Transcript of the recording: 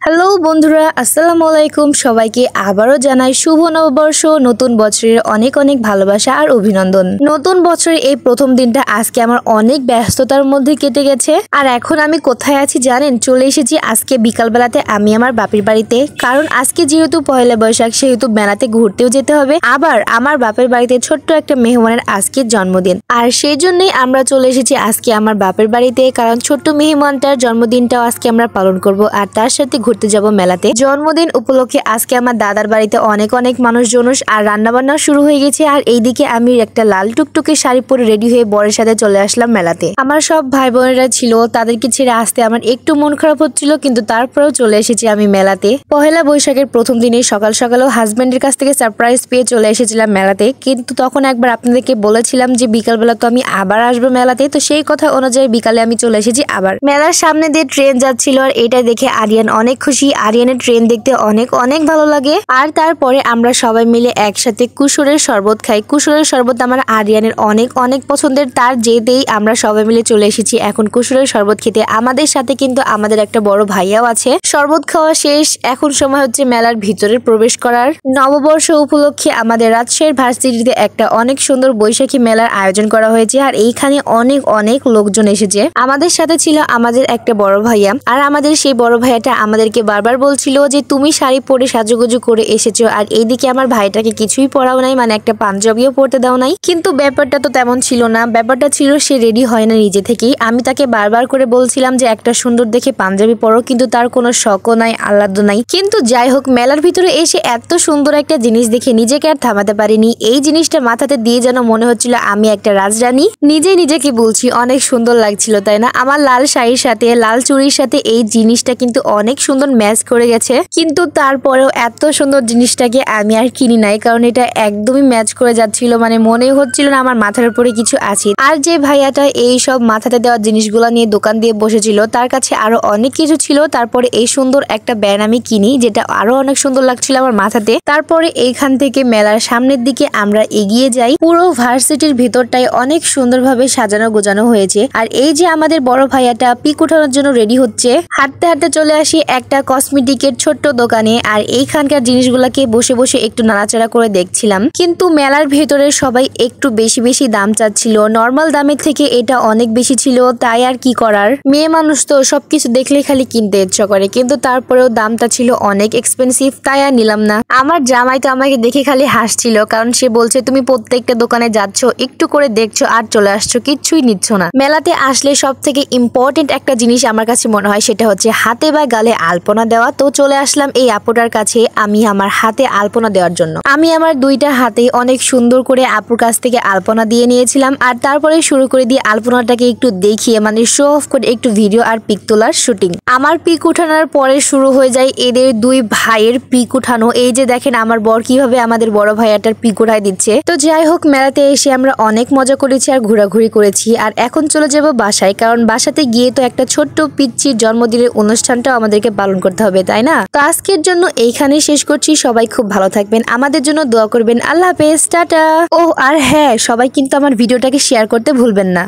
Hello বন্ধুরা, আসসালামু আলাইকুম। সবাইকে আবারও জানাই শুভ নববর্ষ, নতুন বছরের অনেক অনেক ভালোবাসা আর অভিনন্দন। নতুন বছরের এই প্রথম দিনটা আজকে আমার অনেক ব্যস্ততার মধ্যে কেটে গেছে। আর এখন আমি কোথায় আছি জানেন? চলে এসেছি আজকে বিকালবেলাতে আমি আমার বাপের বাড়িতে, কারণ আজকে যেহেতু পয়লা বৈশাখ সেহেতু মেলাতে ঘুরতেও যেতে হবে। আবার আমার বাপের বাড়িতে ছোট্ট একটা মেহমানের আজকে জন্মদিন, আর সেই জন্যই আমরা চলে এসেছি আজকে আমার বাপের বাড়িতে, কারণ ছোট্ট মেহমানটার জন্মদিনটাও আজকে আমরা পালন করব আর তার সাথে ঘুরতে যাব মেলাতে। জন্মদিন উপলক্ষে আজকে আমার দাদার বাড়িতে অনেক অনেক মানুষজন আর রান্নাবান্না শুরু হয়ে গেছে। আর এইদিকে আমি একটা লাল টুকটুকে শাড়ি পরে রেডি হয়ে বরের সাথে চলে আসলাম মেলাতে। আমার সব ভাই বোনেরা ছিল, তাদেরকে ছেড়ে আসতে আমার একটু মন খারাপ হচ্ছিল, কিন্তু তারপরেও চলে এসেছি আমি মেলাতে। পহেলা বৈশাখের প্রথম দিনে সকাল সকালেও হাজবেন্ডের কাছ থেকে সারপ্রাইজ পেয়ে চলে এসেছিলাম মেলাতে, কিন্তু তখন একবার আপনাদেরকে বলেছিলাম যে বিকালবেলা তো আমি আবার আসবো মেলাতে, তো সেই কথা অনুযায়ী বিকালে আমি চলে এসেছি আবার। মেলার সামনে দিয়ে ট্রেন যাচ্ছিল আর এটা দেখে আরিয়ান অনেক খুশি। আরিয়ানের ট্রেন দেখতে অনেক অনেক ভালো লাগে। আর তারপরে আমরা সবাই মিলে একসাথে কুসুরের শরবত খাই। কুসুরের শরবত আমার আরিয়ানের অনেক অনেক পছন্দের, তার যেতেই আমরা সবাই মিলে চলে এসেছি এখন কুসুরের শরবত খেতে। আমাদের সাথে কিন্তু আমাদের একটা বড় ভাইয়াও আছে। শরবত খাওয়া শেষ, এখন সময় হচ্ছে মেলার ভিতরে প্রবেশ করার। নববর্ষ উপলক্ষে আমাদের রাজশাহীর ভার্সিটিতে একটা অনেক সুন্দর বৈশাখী মেলার আয়োজন করা হয়েছে, আর এইখানে অনেক অনেক লোকজন এসেছে। আমাদের সাথে ছিল আমাদের একটা বড় ভাইয়া, আর আমাদের সেই বড় ভাইয়াটা আমাদেরকে বারবার বলছিল যে তুমি শাড়ি পরে সাজুগুজু করে এসেছো, আর এইদিকে আমার ভাইটাকে কিছুই পরাও নাই, মানে একটা পাঞ্জাবিও পরতে দাও নাই। কিন্তু ব্যাপারটা তো তেমন ছিল না, ব্যাপারটা ছিল সে রেডি হয় না নিজে থেকেই। আমি তাকে বারবার করে বলছিলাম যে একটা সুন্দর দেখে পাঞ্জাবি পরো, কিন্তু তার কোনো শখও নাই, আহ্লাদ নাই। কিন্তু যাই হোক, মেলার ভিতরে এসে এত সুন্দর একটা জিনিস দেখে নিজেকে আর থামাতে পারিনি। এই জিনিসটা মাথাতে দিয়ে যেন মনে হচ্ছিল আমি একটা রাজরানী। নিজেকে বলছি অনেক সুন্দর লাগছিল, তাই না? আমার লাল শাড়ির সাথে লাল চুড়ির সাথে এই জিনিসটা কিন্তু অনেক সুন্দর ম্যাচ করে গেছে, কিন্তু তারপরেও এত সুন্দর জিনিসটাকে আমি আর কিনি নাই, কারণ এটা একদমই ম্যাচ করে যাচ্ছিল, মানে মনেই হচ্ছিল না আমার মাথার উপরে কিছু আছে। আর যে ভাইয়াটা এই সব মাথাতে দেওয়া জিনিসগুলো নিয়ে দোকান দিয়ে বসেছিল, তার কাছে আরো অনেক কিছু ছিল। তারপরে এই সুন্দর একটা ব্যান্ড আমি কিনি, যেটা আরো অনেক সুন্দর লাগছিল আমার মাথাতে। তারপরে এইখান থেকে মেলার সামনের দিকে আমরা এগিয়ে যাই। পুরো ভার্সিটির ভিতরটাই অনেক সুন্দরভাবে সাজানো গোজানো হয়েছে। আর এই যে আমাদের বড় ভাইয়াটা পিক উঠানোর জন্য রেডি হচ্ছে, হাঁটতে হাঁটতে চলে আসি একটা কসমেটিকের ছোট্ট দোকানে, আর এইখানকার জিনিসগুলোকে বসে বসে একটু নাড়াচাড়া করে দেখছিলাম। কিন্তু মেলার ভেতরে সবাই একটু বেশি বেশি দাম চাচ্ছিল, নর্মাল দামের থেকে এটা অনেক বেশি ছিল। তাই আর কি করার, মেয়ে মানুষ তো সবকিছু দেখলে খালি কিনতে ইচ্ছা করে, কিন্তু তারপরেও দামটা ছিল অনেক এক্সপেন্সিভ, তাই আর নিলাম না। আমার জামাই তো আমাকে দেখে খালি হাসছিল, কারণ সে বলছে তুমি প্রত্যেকটা দোকানে যাচ্ছ, একটু করে দেখছো আর চলে আসছো, কিচ্ছুই নিচ্ছ না। মেলাতে আসলে সব থেকে ইম্পর্টেন্ট একটা জিনিস আমার কাছে মনে হয়, সেটা হচ্ছে হাতে বা গালে আলপনা দেওয়া। তো চলে আসলাম এই আপুটার কাছে আমি আমার হাতে আলপনা দেওয়ার জন্য। আমি আমার দুইটা হাতে অনেক সুন্দর করে আপুর কাছ থেকে আলপনা দিয়ে নিয়েছিলাম, আর তারপরে শুরু করে দিয়ে আলপনাটাকে একটু দেখিয়ে, মানে শো অফ করে একটু ভিডিও আর পিক তোলার শুটিং। আমার পিক উঠানোর পরে শুরু হয়ে যায় এদের দুই ভাইয়ের পিক উঠানো। এই যে দেখেন আমার বর কিভাবে আমাদের বড় ভাইয়াটার পিক উঠাই দিচ্ছে। তো যাই হোক, মেলাতে এসে আমরা অনেক মজা করেছি আর ঘোরাঘুরি করেছি, আর এখন চলে যাব বাসায়, কারণ বাসাতে গিয়ে তো একটা ছোট্ট পিচ্চির জন্মদিনের অনুষ্ঠানটাও আমাদেরকে পালন করতে হবে, তাই না? তো আজকের জন্য এইখানেই শেষ করছি। সবাই খুব ভালো থাকবেন, আমাদের জন্য দোয়া করবেন। আল্লাহ হাফেজ, টাটা। ও আর হ্যাঁ, সবাই কিন্তু আমার ভিডিওটাকে শেয়ার করতে ভুলবেন না।